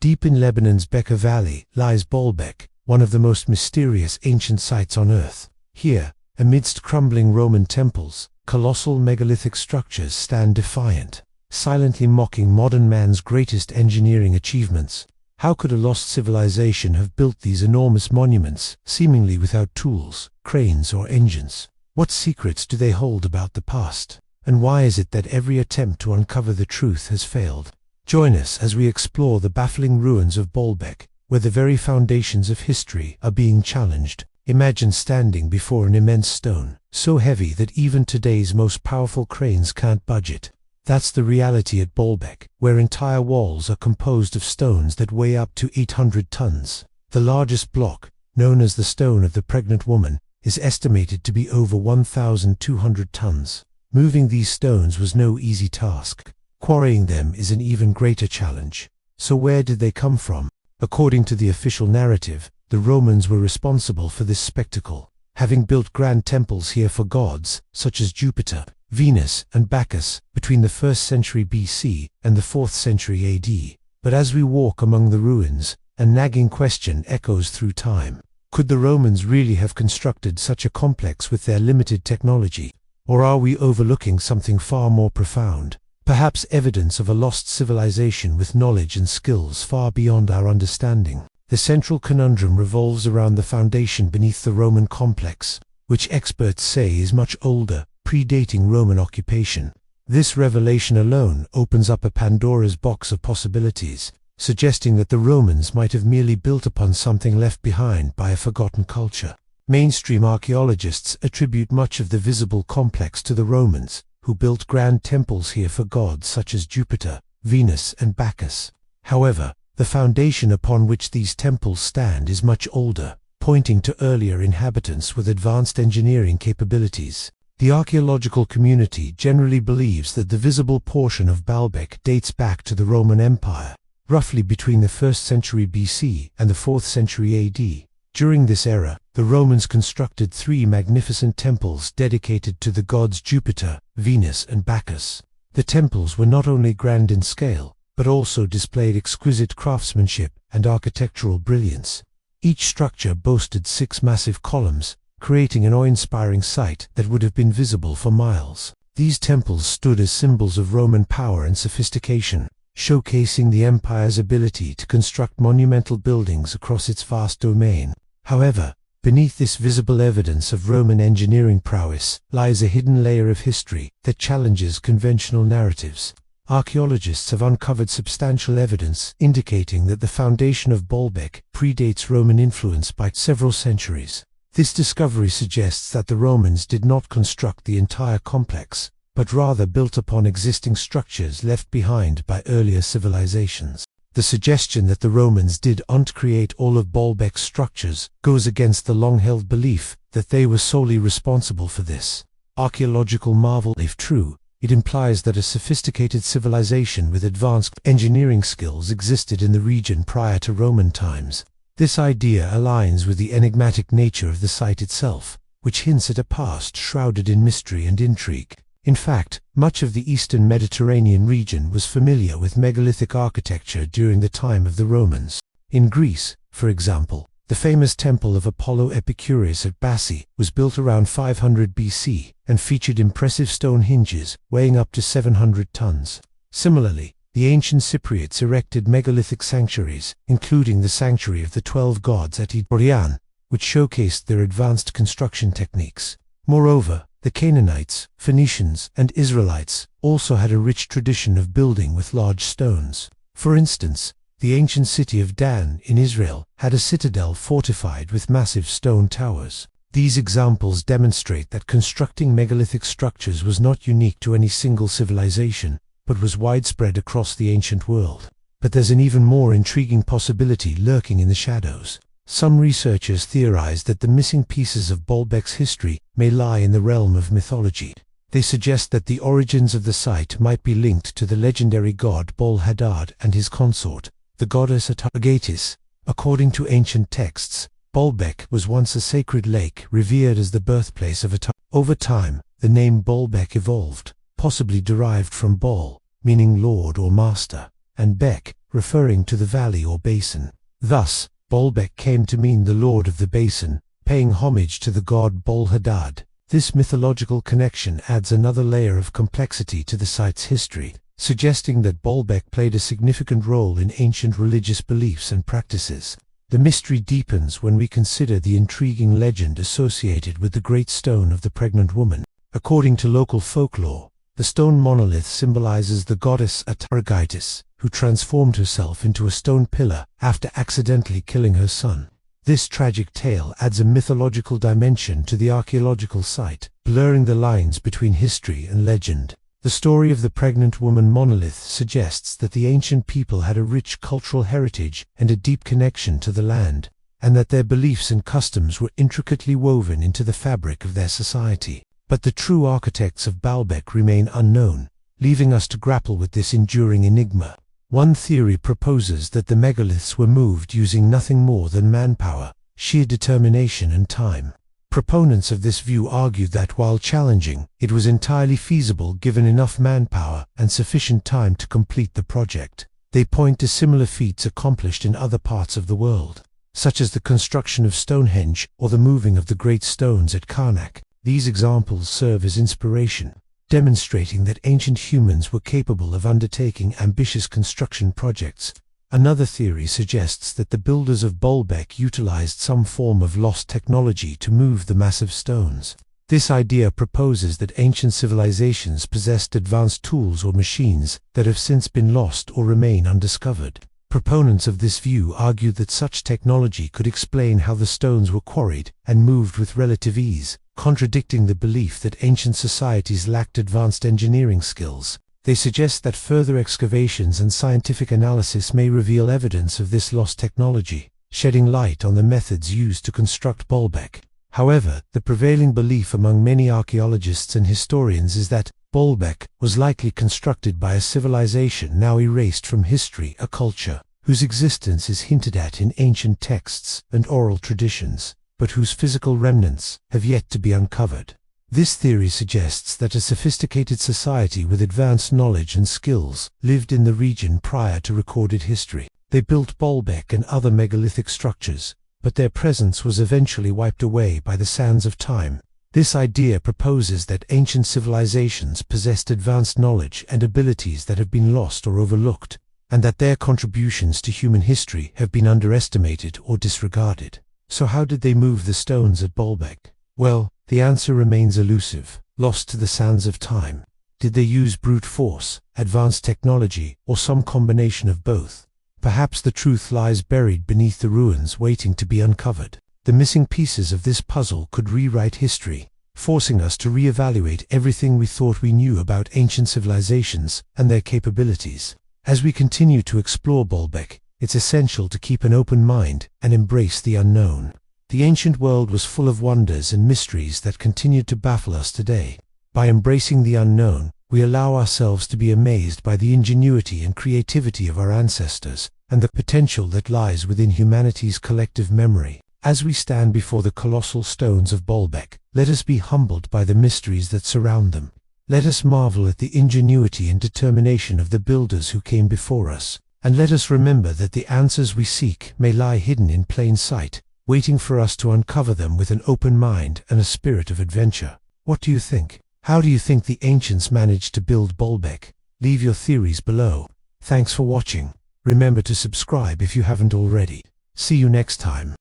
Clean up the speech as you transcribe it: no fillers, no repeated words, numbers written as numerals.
Deep in Lebanon's Bekaa Valley lies Baalbek, one of the most mysterious ancient sites on Earth. Here, amidst crumbling Roman temples, colossal megalithic structures stand defiant, silently mocking modern man's greatest engineering achievements. How could a lost civilization have built these enormous monuments, seemingly without tools, cranes, or engines? What secrets do they hold about the past? And why is it that every attempt to uncover the truth has failed? Join us as we explore the baffling ruins of Baalbek, where the very foundations of history are being challenged. Imagine standing before an immense stone, so heavy that even today's most powerful cranes can't budge it. That's the reality at Baalbek, where entire walls are composed of stones that weigh up to 800 tons. The largest block, known as the Stone of the Pregnant Woman, is estimated to be over 1,200 tons. Moving these stones was no easy task. Quarrying them is an even greater challenge. So where did they come from? According to the official narrative, the Romans were responsible for this spectacle, having built grand temples here for gods such as Jupiter, Venus, and Bacchus between the 1st century BC and the 4th century AD. But as we walk among the ruins, a nagging question echoes through time. Could the Romans really have constructed such a complex with their limited technology? Or are we overlooking something far more profound? Perhaps evidence of a lost civilization with knowledge and skills far beyond our understanding. The central conundrum revolves around the foundation beneath the Roman complex, which experts say is much older, predating Roman occupation. This revelation alone opens up a Pandora's box of possibilities, suggesting that the Romans might have merely built upon something left behind by a forgotten culture. Mainstream archaeologists attribute much of the visible complex to the Romans, who built grand temples here for gods such as Jupiter, Venus, and Bacchus. However, the foundation upon which these temples stand is much older, pointing to earlier inhabitants with advanced engineering capabilities. The archaeological community generally believes that the visible portion of Baalbek dates back to the Roman Empire, roughly between the 1st century BC and the 4th century AD. During this era, the Romans constructed 3 magnificent temples dedicated to the gods Jupiter, Venus, and Bacchus. The temples were not only grand in scale, but also displayed exquisite craftsmanship and architectural brilliance. Each structure boasted 6 massive columns, creating an awe-inspiring sight that would have been visible for miles. These temples stood as symbols of Roman power and sophistication, showcasing the empire's ability to construct monumental buildings across its vast domain. However, beneath this visible evidence of Roman engineering prowess lies a hidden layer of history that challenges conventional narratives. Archaeologists have uncovered substantial evidence indicating that the foundation of Baalbek predates Roman influence by several centuries. This discovery suggests that the Romans did not construct the entire complex, but rather built upon existing structures left behind by earlier civilizations. The suggestion that the Romans didn't create all of Baalbek's structures goes against the long-held belief that they were solely responsible for this archaeological marvel. If true, it implies that a sophisticated civilization with advanced engineering skills existed in the region prior to Roman times. This idea aligns with the enigmatic nature of the site itself, which hints at a past shrouded in mystery and intrigue. In fact, much of the eastern Mediterranean region was familiar with megalithic architecture during the time of the Romans. In Greece, for example, the famous temple of Apollo Epicurus at Bassae was built around 500 BC and featured impressive stone hinges weighing up to 700 tons. Similarly, the ancient Cypriots erected megalithic sanctuaries, including the Sanctuary of the 12 Gods at Orion, which showcased their advanced construction techniques. Moreover, the Canaanites, Phoenicians, and Israelites also had a rich tradition of building with large stones. For instance, the ancient city of Dan in Israel had a citadel fortified with massive stone towers. These examples demonstrate that constructing megalithic structures was not unique to any single civilization, but was widespread across the ancient world. But there's an even more intriguing possibility lurking in the shadows. Some researchers theorize that the missing pieces of Baalbek's history may lie in the realm of mythology. They suggest that the origins of the site might be linked to the legendary god Baal-hadad and his consort, the goddess Agatis. According to ancient texts, Baalbek was once a sacred lake revered as the birthplace of Atar. Over time, the name Baalbek evolved, possibly derived from Baal, meaning lord or master, and Bek, referring to the valley or basin. Thus, Baalbek came to mean the lord of the basin, paying homage to the god Bal-Hadad. This mythological connection adds another layer of complexity to the site's history, suggesting that Baalbek played a significant role in ancient religious beliefs and practices. The mystery deepens when we consider the intriguing legend associated with the great stone of the pregnant woman. According to local folklore, the stone monolith symbolizes the goddess Atargytis, who transformed herself into a stone pillar after accidentally killing her son. This tragic tale adds a mythological dimension to the archaeological site, blurring the lines between history and legend. The story of the pregnant woman monolith suggests that the ancient people had a rich cultural heritage and a deep connection to the land, and that their beliefs and customs were intricately woven into the fabric of their society. But the true architects of Baalbek remain unknown, leaving us to grapple with this enduring enigma. One theory proposes that the megaliths were moved using nothing more than manpower, sheer determination and time. Proponents of this view argue that while challenging, it was entirely feasible given enough manpower and sufficient time to complete the project. They point to similar feats accomplished in other parts of the world, such as the construction of Stonehenge or the moving of the great stones at Karnak. These examples serve as inspiration, demonstrating that ancient humans were capable of undertaking ambitious construction projects. Another theory suggests that the builders of Baalbek utilized some form of lost technology to move the massive stones. This idea proposes that ancient civilizations possessed advanced tools or machines that have since been lost or remain undiscovered. Proponents of this view argue that such technology could explain how the stones were quarried and moved with relative ease, contradicting the belief that ancient societies lacked advanced engineering skills. They suggest that further excavations and scientific analysis may reveal evidence of this lost technology, shedding light on the methods used to construct Baalbek. However, the prevailing belief among many archaeologists and historians is that Baalbek was likely constructed by a civilization now erased from history, a culture whose existence is hinted at in ancient texts and oral traditions, but whose physical remnants have yet to be uncovered. This theory suggests that a sophisticated society with advanced knowledge and skills lived in the region prior to recorded history. They built Baalbek and other megalithic structures, but their presence was eventually wiped away by the sands of time. This idea proposes that ancient civilizations possessed advanced knowledge and abilities that have been lost or overlooked, and that their contributions to human history have been underestimated or disregarded. So how did they move the stones at Baalbek? Well, the answer remains elusive, lost to the sands of time. Did they use brute force, advanced technology, or some combination of both? Perhaps the truth lies buried beneath the ruins waiting to be uncovered. The missing pieces of this puzzle could rewrite history, forcing us to reevaluate everything we thought we knew about ancient civilizations and their capabilities. As we continue to explore Baalbek, it's essential to keep an open mind and embrace the unknown. The ancient world was full of wonders and mysteries that continued to baffle us today. By embracing the unknown, we allow ourselves to be amazed by the ingenuity and creativity of our ancestors, and the potential that lies within humanity's collective memory. As we stand before the colossal stones of Baalbek, let us be humbled by the mysteries that surround them. Let us marvel at the ingenuity and determination of the builders who came before us, and let us remember that the answers we seek may lie hidden in plain sight, waiting for us to uncover them with an open mind and a spirit of adventure. What do you think? How do you think the ancients managed to build Baalbek? Leave your theories below. Thanks for watching. Remember to subscribe if you haven't already. See you next time.